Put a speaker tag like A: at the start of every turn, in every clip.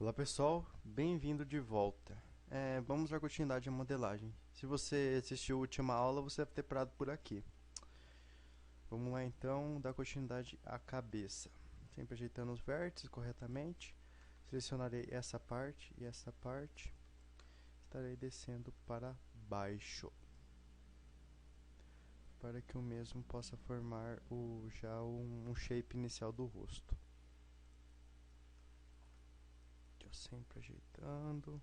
A: Olá pessoal, bem-vindo de volta. Vamos dar continuidade à modelagem. Se você assistiu a última aula, você deve ter parado por aqui. Vamos lá então, dar continuidade à cabeça. Sempre ajeitando os vértices corretamente. Selecionarei essa parte e essa parte. Estarei descendo para baixo, para que o mesmo possa formar um shape inicial do rosto. Sempre ajeitando.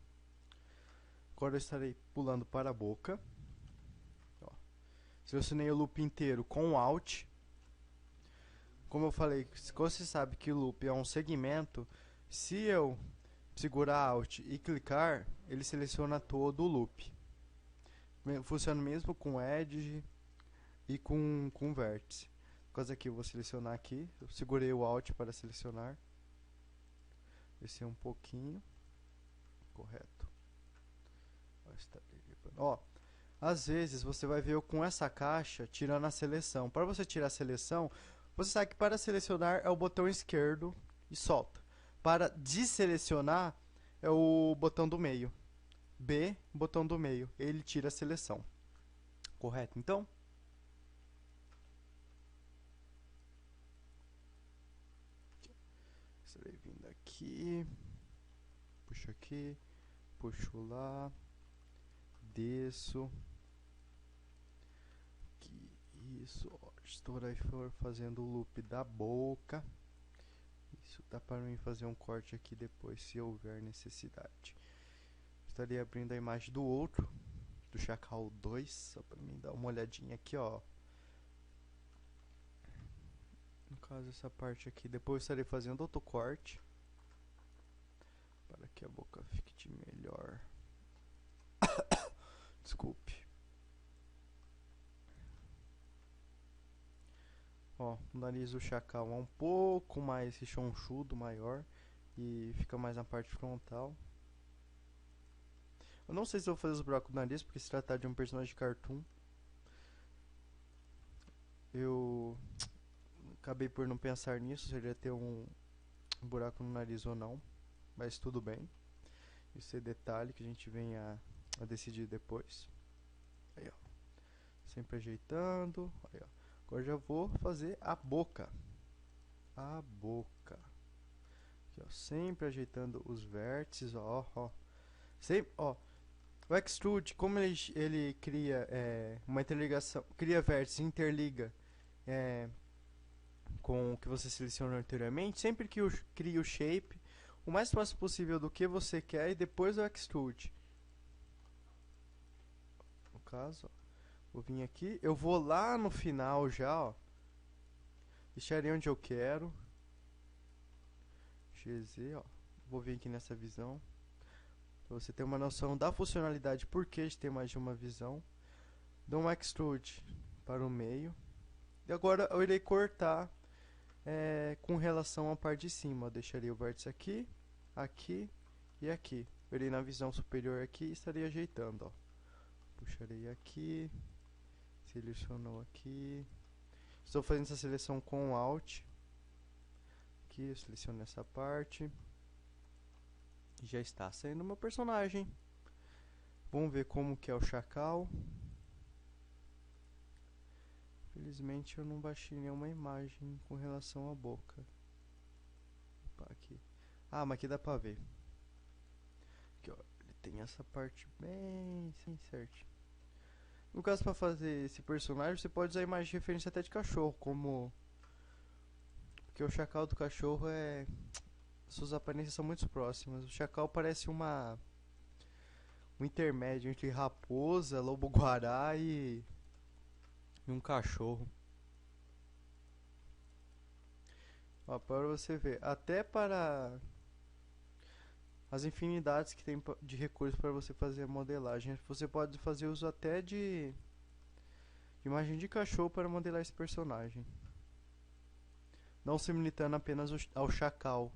A: Agora eu estarei pulando para a boca. Ó. Selecionei o loop inteiro com Alt. Como eu falei, você sabe que o loop é um segmento, se eu segurar Alt e clicar, ele seleciona todo o loop. Funciona mesmo com Edge e com Vértice. Por causa aqui, eu vou selecionar aqui. Eu segurei o Alt para selecionar. Descer um pouquinho. Correto. Ó, às vezes você vai ver eu com essa caixa tirando a seleção. Para você tirar a seleção, você sabe que para selecionar é o botão esquerdo e solta. Para desselecionar é o botão do meio. B, botão do meio. Ele tira a seleção. Correto, então? Estarei vindo aqui. Puxo aqui. Puxo lá. Desço. Aqui. Isso. Ó, estou aí fazendo o loop da boca. Isso dá para mim fazer um corte aqui depois, se houver necessidade. Estarei abrindo a imagem do outro, do Chacal 2, só para mim dar uma olhadinha aqui, ó. No caso, essa parte aqui. Depois estarei fazendo outro corte, para que a boca fique de melhor. Desculpe. Ó, o nariz do Chacal é um pouco mais rechonchudo, maior, e fica mais na parte frontal. Eu não sei se eu vou fazer os buracos do nariz, porque se tratar de um personagem de cartoon, eu acabei por não pensar nisso, se ele ia ter um buraco no nariz ou não, mas tudo bem. Isso é detalhe que a gente vem a decidir depois. Aí, ó. Sempre ajeitando. Aí, ó. Agora já vou fazer a boca. A boca. Aqui, ó. Sempre ajeitando os vértices, ó. Ó. Sempre, ó. O Extrude, como ele cria uma interligação, cria vértices, interliga com o que você selecionou anteriormente, sempre que cria o shape, o mais próximo possível do que você quer e depois o Extrude. No caso, ó, vou vir aqui, eu vou lá no final já, ó, deixarei onde eu quero, GZ, ó, vou vir aqui nessa visão, pra você ter uma noção da funcionalidade, por que de ter mais de uma visão. Dou um Extrude para o meio, e agora eu irei cortar com relação à parte de cima. Eu deixaria o vértice aqui, aqui e aqui. Eu irei na visão superior aqui e estarei ajeitando, ó. Puxarei aqui, selecionou aqui. Estou fazendo essa seleção com Alt. Aqui eu seleciono essa parte. Já está saindo meu personagem. Vamos ver como que é o Chacal. Felizmente eu não baixei nenhuma imagem com relação à boca. Opa, aqui. Ah, mas aqui dá pra ver. Aqui, ó. Ele tem essa parte bem certinho. No caso, para fazer esse personagem, você pode usar imagem de referência até de cachorro, como... Porque o Chacal do cachorro é... Suas aparências são muito próximas. O Chacal parece um intermédio entre raposa, lobo-guará e um cachorro. Ó, para você ver, até para as infinidades que tem de recursos para você fazer a modelagem, você pode fazer uso até de imagem de cachorro para modelar esse personagem. Não se limitando apenas ao Chacal,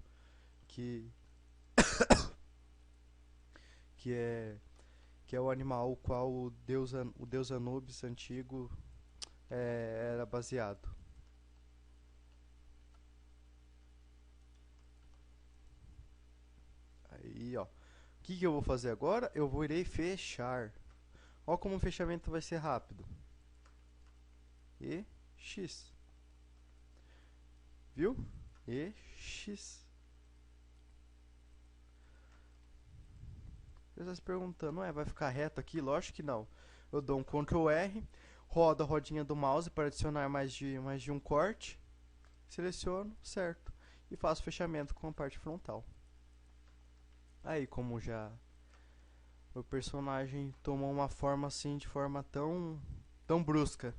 A: que que é que é o animal o qual o deus Anubis antigo era baseado. Aí, ó. O que eu vou fazer agora? Eu irei fechar. Ó como o fechamento vai ser rápido. E X. Viu? E X. Você está se perguntando, vai ficar reto aqui? Lógico que não. Eu dou um Ctrl R, rodo a rodinha do mouse para adicionar mais de um corte. Seleciono, certo. E faço o fechamento com a parte frontal. Aí, como já o personagem tomou uma forma assim, de forma tão brusca.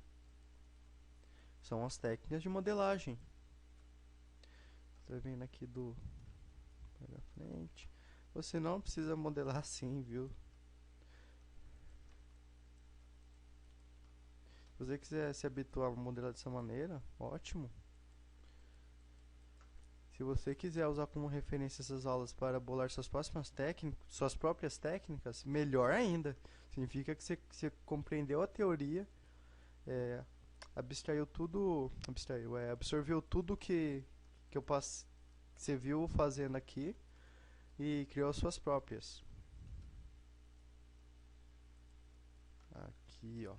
A: São as técnicas de modelagem. Tá vendo aqui para frente. Você não precisa modelar assim, viu? Se você quiser se habituar a modelar dessa maneira, ótimo. Se você quiser usar como referência essas aulas para bolar suas próprias técnicas, melhor ainda. Significa que você compreendeu a teoria, absorveu tudo que você viu fazendo aqui e criou as suas próprias. Aqui, ó.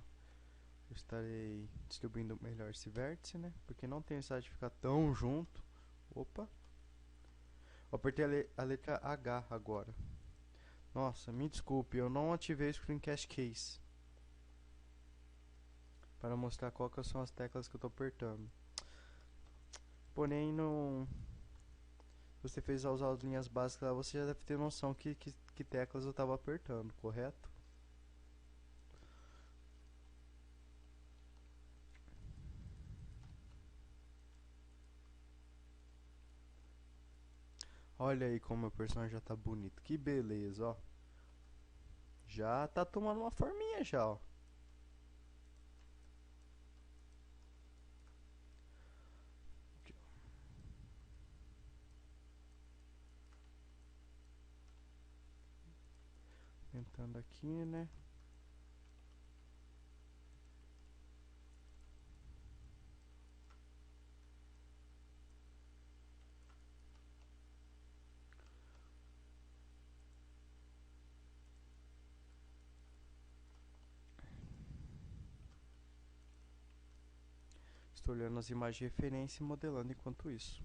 A: Eu estarei distribuindo melhor esse vértice, né? Porque não tem necessidade de ficar tão junto. Opa. Eu apertei a letra H agora. Nossa, me desculpe, eu não ativei o Screencast Case para mostrar qual que são as teclas que eu estou apertando. Porém, não... Se você fez usar as linhas básicas lá, você já deve ter noção que teclas eu estava apertando, correto? Olha aí como meu personagem já tá bonito. Que beleza, ó. Já tá tomando uma forminha já, ó. Tentando aqui, né? Estou olhando as imagens de referência e modelando enquanto isso.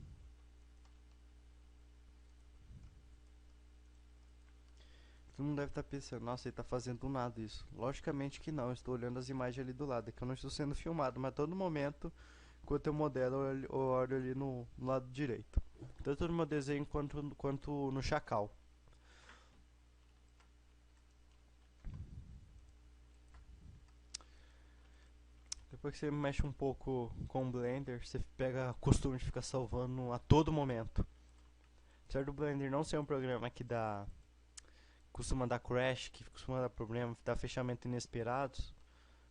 A: Todo mundo deve estar pensando, nossa, ele está fazendo do nada isso. Logicamente que não, eu estou olhando as imagens ali do lado, é que eu não estou sendo filmado, mas a todo momento, enquanto eu modelo, eu olho ali no lado direito. Tanto no meu desenho quanto no chacal. Depois que você mexe um pouco com o Blender, você pega costume de ficar salvando a todo momento. Apesar do Blender não ser um programa que costuma dar crash, que costuma dar problema, dar fechamento inesperados,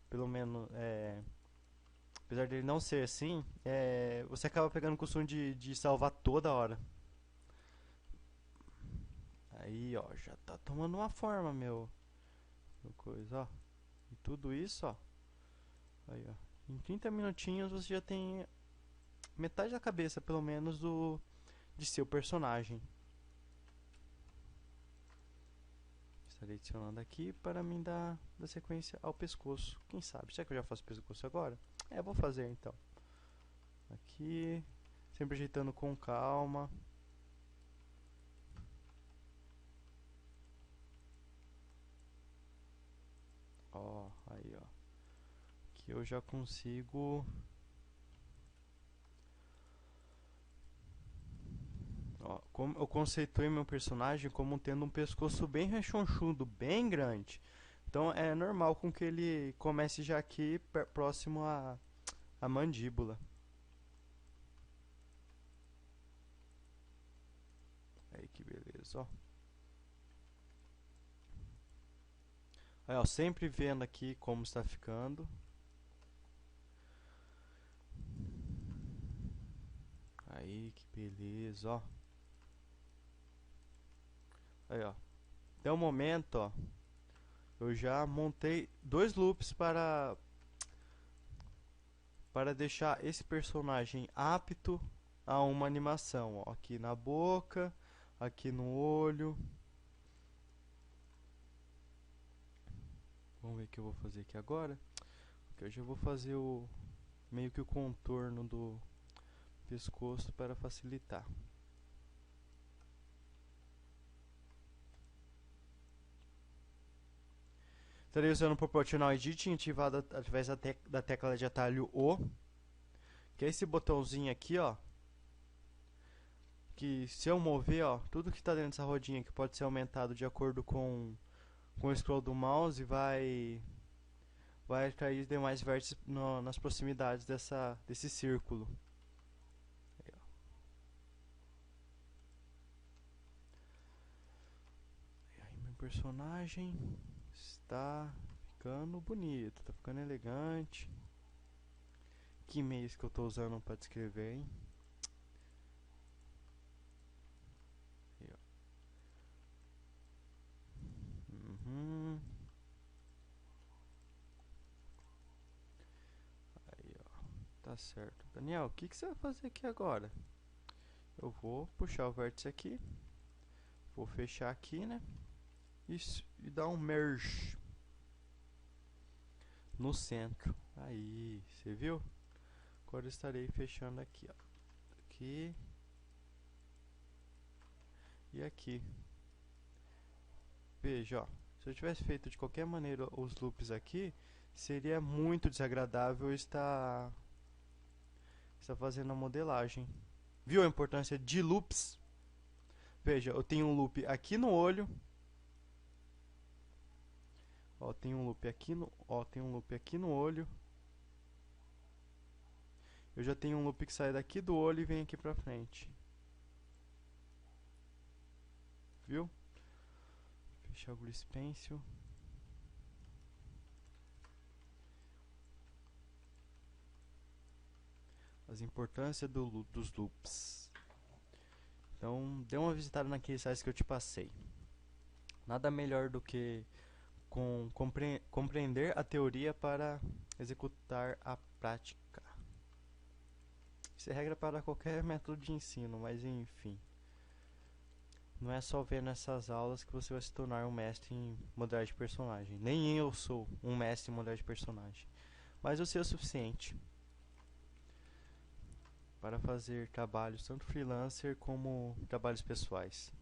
A: pelo menos, apesar dele não ser assim, você acaba pegando o costume de salvar toda hora. Aí, ó, já tá tomando uma forma, meu coisa, ó. E tudo isso, ó. Aí, ó. Em 30 minutinhos você já tem metade da cabeça, pelo menos, de seu personagem. Estarei adicionando aqui para mim dar sequência ao pescoço. Quem sabe? Será que eu já faço o pescoço agora? Vou fazer então. Aqui, sempre ajeitando com calma. Ó, aí, ó. Aqui eu já consigo... Ó, como eu conceituei meu personagem como tendo um pescoço bem rechonchudo, bem grande. Então é normal com que ele comece já aqui próximo à mandíbula. Aí que beleza, ó. Aí, ó, sempre vendo aqui como está ficando. Aí que beleza, ó. Aí, ó. Até o momento, ó, eu já montei 2 loops para deixar esse personagem apto a uma animação, ó. Aqui na boca, aqui no olho, Vamos ver o que eu vou fazer aqui agora. Porque eu já vou fazer o meio que o contorno do pescoço para facilitar. Estarei usando o Proportional Editing ativado através da tecla de atalho O, que é esse botãozinho aqui, ó. Que se eu mover, ó, tudo que está dentro dessa rodinha que pode ser aumentado de acordo com o scroll do mouse vai atrair demais vértices nas proximidades desse círculo. E aí, meu personagem está ficando bonito, está ficando elegante. Que meios que eu estou usando para descrever, hein? Aí, ó. Aí, ó. Tá certo. Daniel, o que você vai fazer aqui agora? Eu vou puxar o vértice aqui. Vou fechar aqui, né? Isso, e dar um merge no centro. Aí, você viu? Agora eu estarei fechando aqui, ó. Aqui e aqui. Veja, ó. Se eu tivesse feito de qualquer maneira os loops aqui, seria muito desagradável estar fazendo a modelagem. Viu a importância de loops? Veja, eu tenho um loop aqui no olho. Ó, tem um loop aqui no, tem um loop aqui no olho. Eu já tenho um loop que sai daqui do olho e vem aqui pra frente. Viu? Fechar o Grease Pencil. As importâncias dos loops. Então, dê uma visitada naqueles sites que eu te passei. Nada melhor do que compreender a teoria para executar a prática. Isso é regra para qualquer método de ensino, mas enfim. Não é só ver nessas aulas que você vai se tornar um mestre em modelagem de personagem. Nem eu sou um mestre em modelagem de personagem. Mas eu sei o suficiente para fazer trabalhos tanto freelancer como trabalhos pessoais.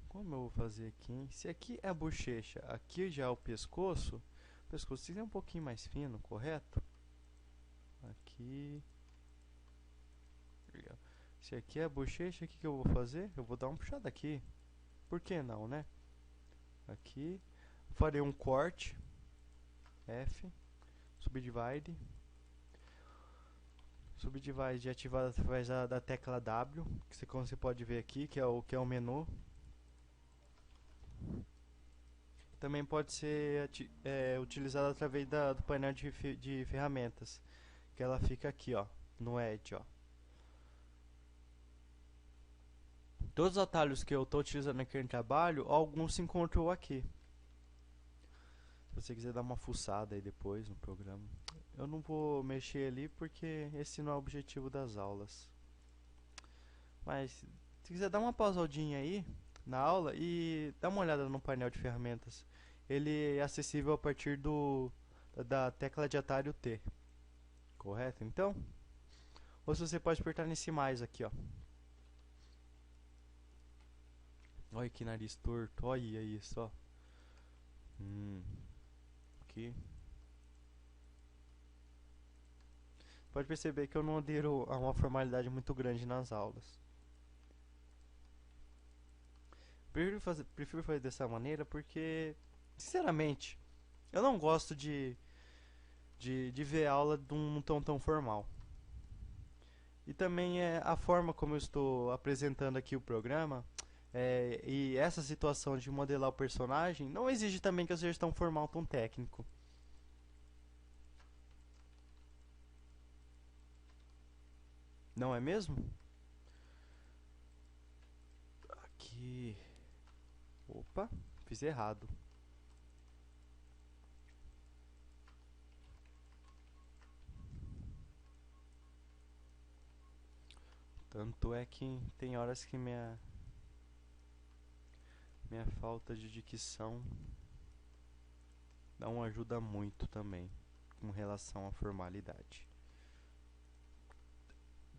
A: Como eu vou fazer aqui, hein? Se aqui é a bochecha, aqui já é o pescoço tem que ser um pouquinho mais fino, correto? Aqui. Se aqui é a bochecha, o que eu vou fazer? Eu vou dar uma puxada aqui. Por que não, né? Aqui. Farei um corte. F. Subdivide. Subdivide ativado através da tecla W, que como você pode ver aqui, que é o menu. Também pode ser utilizado através do painel de ferramentas, que ela fica aqui, ó, no Edge, ó. Todos os atalhos que eu estou utilizando aqui no trabalho, alguns se encontram aqui. Se você quiser dar uma fuçada aí depois no programa. Eu não vou mexer ali porque esse não é o objetivo das aulas. Mas se quiser dar uma pausadinha aí na aula e dá uma olhada no painel de ferramentas. Ele é acessível a partir da tecla de atalho T. Correto? Então? Ou se você pode apertar nesse mais aqui, ó. Olha que nariz torto, olha isso, ó. Aqui. Pode perceber que eu não adero a uma formalidade muito grande nas aulas. Prefiro fazer dessa maneira porque, sinceramente, eu não gosto de ver aula de um tom tão formal. E também é a forma como eu estou apresentando aqui o programa e essa situação de modelar o personagem não exige também que eu seja tão formal, tão técnico. Não é mesmo? Aqui. Opa, fiz errado. Tanto é que tem horas que minha Minha falta de dicção não ajuda muito também com relação à formalidade.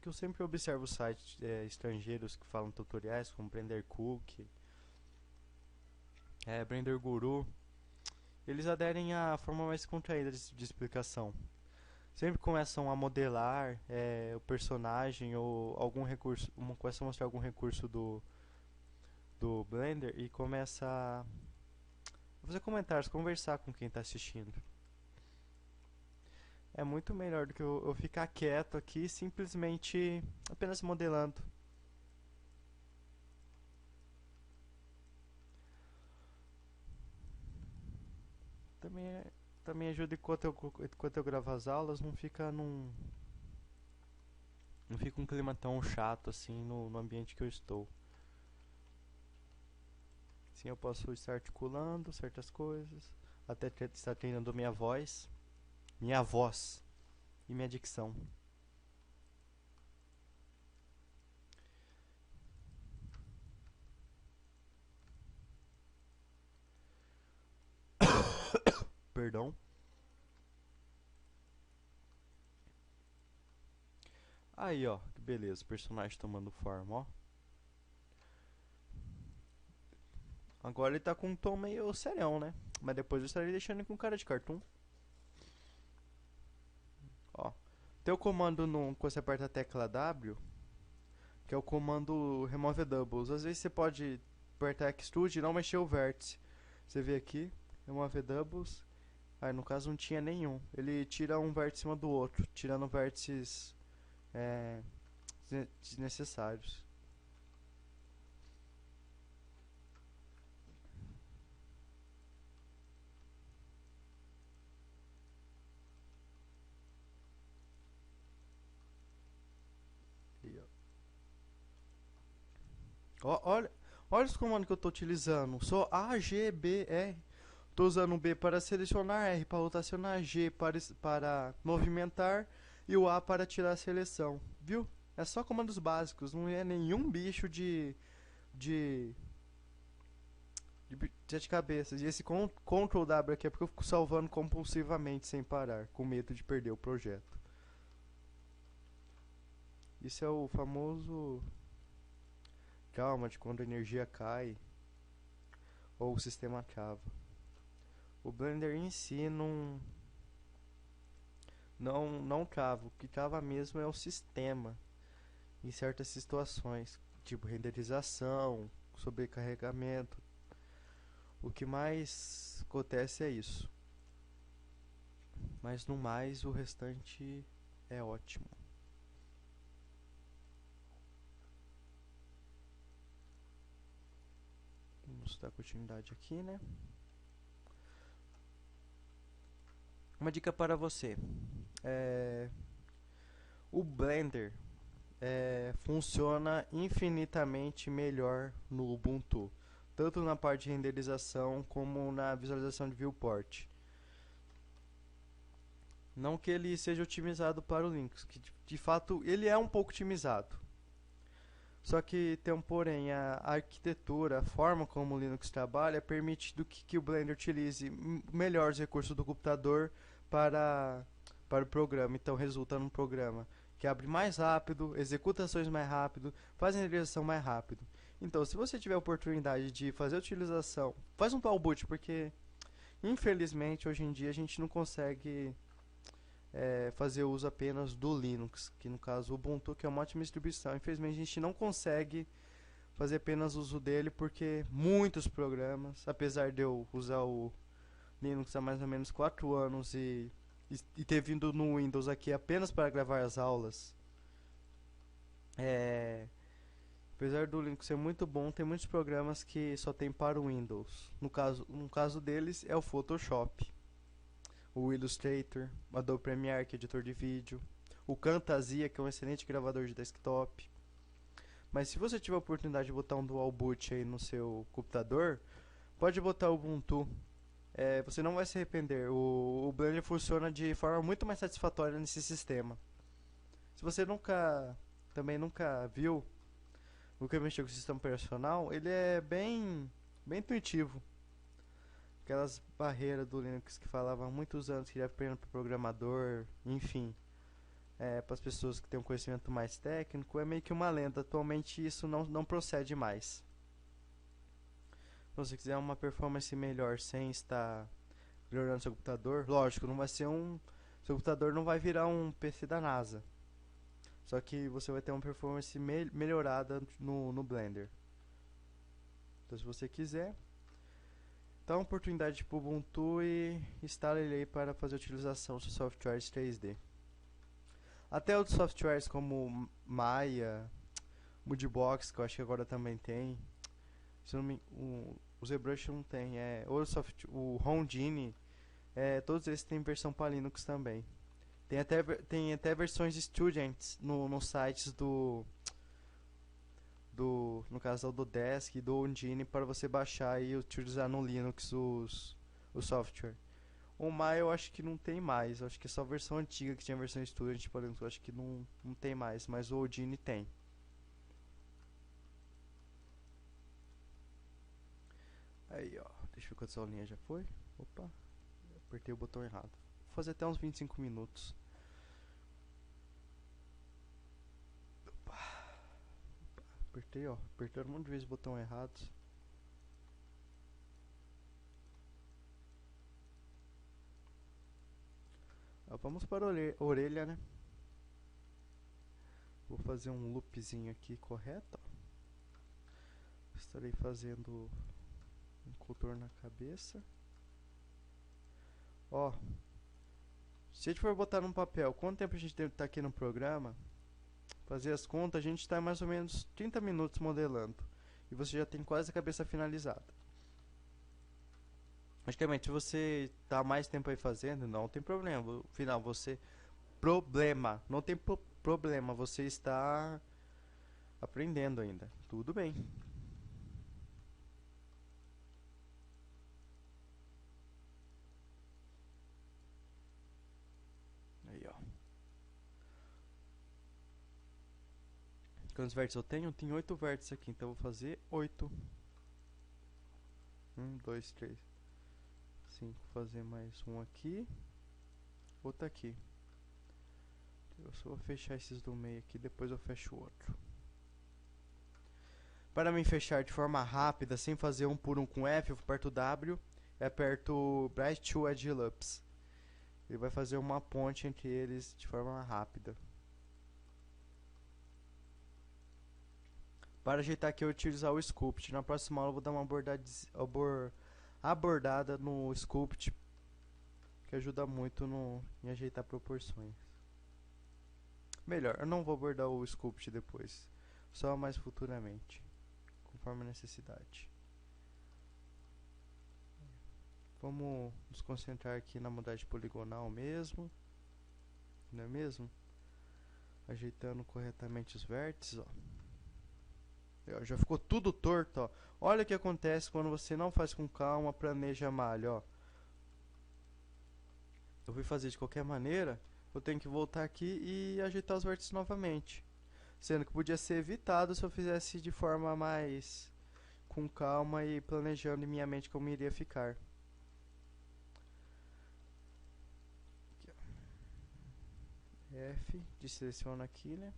A: Que eu sempre observo sites estrangeiros que falam tutoriais, como Blender Cook, Blender Guru, eles aderem à forma mais contraída de explicação. Sempre começam a modelar o personagem ou algum recurso, começam a mostrar algum recurso do Blender e começa a fazer comentários, conversar com quem está assistindo. É muito melhor do que eu ficar quieto aqui, simplesmente apenas modelando. Também, também ajuda enquanto eu gravo as aulas, não fica um clima tão chato assim no ambiente que eu estou. Assim eu posso estar articulando certas coisas, até estar treinando minha voz e minha dicção. Perdão. Aí, ó, que beleza, o personagem tomando forma, ó. Agora ele tá com um tom meio serião, né? Mas depois eu estarei deixando ele com cara de cartoon. Ó, tem o comando quando você aperta a tecla W, que é o comando Remove Doubles. Às vezes você pode apertar Extrude e não mexer o vértice. Você vê aqui, Remove Doubles. Aí no caso não tinha nenhum. Ele tira um vértice em cima do outro, tirando vértices é, desnecessários. Olha, olha os comandos que eu estou utilizando. Só A, G, B, R. Estou usando o B para selecionar, R para rotacionar, G para movimentar e o A para tirar a seleção. Viu? É só comandos básicos, não é nenhum bicho de, de sete cabeças. E esse Ctrl W aqui é porque eu fico salvando compulsivamente sem parar, com medo de perder o projeto. Isso é o famoso trauma de quando a energia cai ou o sistema trava. O Blender em si não trava. O que trava mesmo é o sistema em certas situações, tipo renderização, sobrecarregamento. O que mais acontece é isso. Mas no mais, o restante é ótimo. Vamos dar continuidade aqui, né? Uma dica para você. O Blender funciona infinitamente melhor no Ubuntu, tanto na parte de renderização como na visualização de viewport. Não que ele seja otimizado para o Linux, que de fato ele é um pouco otimizado. Só que tem um porém, a arquitetura, a forma como o Linux trabalha, permite que o Blender utilize melhor os recursos do computador para o programa. Então resulta num programa que abre mais rápido, executa ações mais rápido, faz a renderização mais rápido. Então, se você tiver a oportunidade de fazer a utilização, faz um dual boot, porque infelizmente hoje em dia a gente não consegue fazer uso apenas do Linux, que no caso o Ubuntu, que é uma ótima distribuição. Infelizmente a gente não consegue fazer apenas uso dele porque muitos programas, apesar de eu usar o Linux há mais ou menos 4 anos e ter vindo no Windows aqui apenas para gravar as aulas, apesar do Linux ser muito bom, tem muitos programas que só tem para o Windows. No caso deles é o Photoshop, o Illustrator, o Adobe Premiere, que é editor de vídeo, o Camtasia, que é um excelente gravador de desktop. Mas se você tiver a oportunidade de botar um dual boot aí no seu computador, pode botar o Ubuntu. Você não vai se arrepender. O Blender funciona de forma muito mais satisfatória nesse sistema. Se você também nunca viu, nunca mexeu com o sistema operacional, ele é bem bem intuitivo. Aquelas barreiras do Linux que falava há muitos anos que era apenas para programador, enfim, para as pessoas que têm um conhecimento mais técnico, é meio que uma lenda. Atualmente isso não procede mais. Se você quiser uma performance melhor sem estar melhorando seu computador, lógico, não vai ser um. Seu computador não vai virar um PC da NASA. Só que você vai ter uma performance melhorada no Blender. Então, se você quiser, dá uma oportunidade para o Ubuntu e instala ele aí para fazer a utilização de softwares 3D. Até outros softwares como Maya, Moodbox, que eu acho que agora também tem. Se não me, o ZBrush não tem. O Houdini, todos eles têm versão para Linux também. Tem até versões students no sites no caso do Desk e do Undine para você baixar e utilizar no Linux o software. O Maya eu acho que não tem mais, eu acho que é só a versão antiga que tinha a versão Student para Linux, eu acho que não tem mais, mas o Undine tem. Aí ó, deixa eu ver quantas aulinhas já foi. Opa, apertei o botão errado. Vou fazer até uns 25 minutos. Apertei um monte de vezes o botão errado. Vamos para a orelha, né? Vou fazer um loopzinho aqui correto. Estarei fazendo um contorno na cabeça. Ó, se a gente for botar num papel, quanto tempo a gente deve estar aqui no programa? Fazer as contas, a gente está mais ou menos 30 minutos modelando. E você já tem quase a cabeça finalizada. Logicamente, se você tá mais tempo aí fazendo, não tem problema. No final, não tem problema. Você está aprendendo ainda. Tudo bem. Aí, ó. Quantos vértices eu tenho? Eu tenho 8 vértices aqui, então eu vou fazer 8. 1, 2, 3, 5. Vou fazer mais um aqui. Outro aqui. Eu só vou fechar esses do meio aqui, depois eu fecho o outro. Para me fechar de forma rápida, sem fazer um por um com F, eu aperto W e aperto Bright to Edge Loops. Ele vai fazer uma ponte entre eles de forma rápida. Para ajeitar aqui eu utilizar o Sculpt. Na próxima aula eu vou dar uma abordada no Sculpt, que ajuda muito em ajeitar proporções. Melhor, eu não vou abordar o Sculpt depois, só mais futuramente, conforme a necessidade. Vamos nos concentrar aqui na montagem poligonal mesmo, não é mesmo? Ajeitando corretamente os vértices, ó. Já ficou tudo torto, ó. Olha o que acontece quando você não faz com calma, planeja malha, ó. Eu fui fazer de qualquer maneira, eu tenho que voltar aqui e ajeitar os vértices novamente. Sendo que podia ser evitado se eu fizesse de forma mais com calma e planejando em minha mente como iria ficar. Aqui, F, deseleciona aqui, né?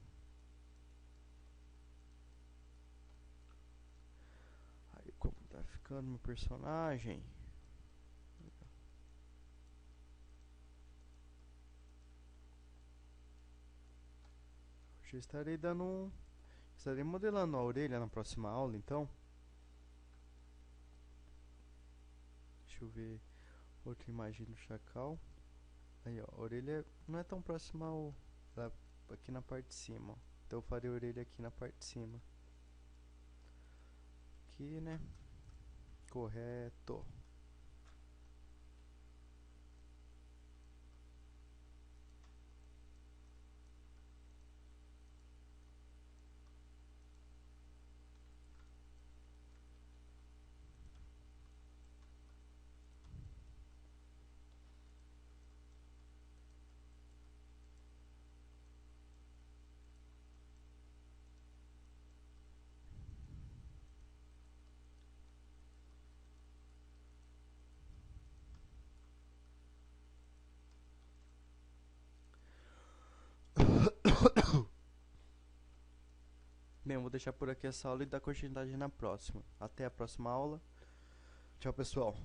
A: Aí como tá ficando meu personagem? Já estarei modelando a orelha na próxima aula, então. Deixa eu ver outra imagem do chacal. Aí, ó, a orelha não é tão próxima aqui na parte de cima, ó. Então eu farei a orelha aqui na parte de cima. Aqui, né? Correto. Bem, eu vou deixar por aqui essa aula e dar continuidade na próxima. Até a próxima aula. Tchau, pessoal.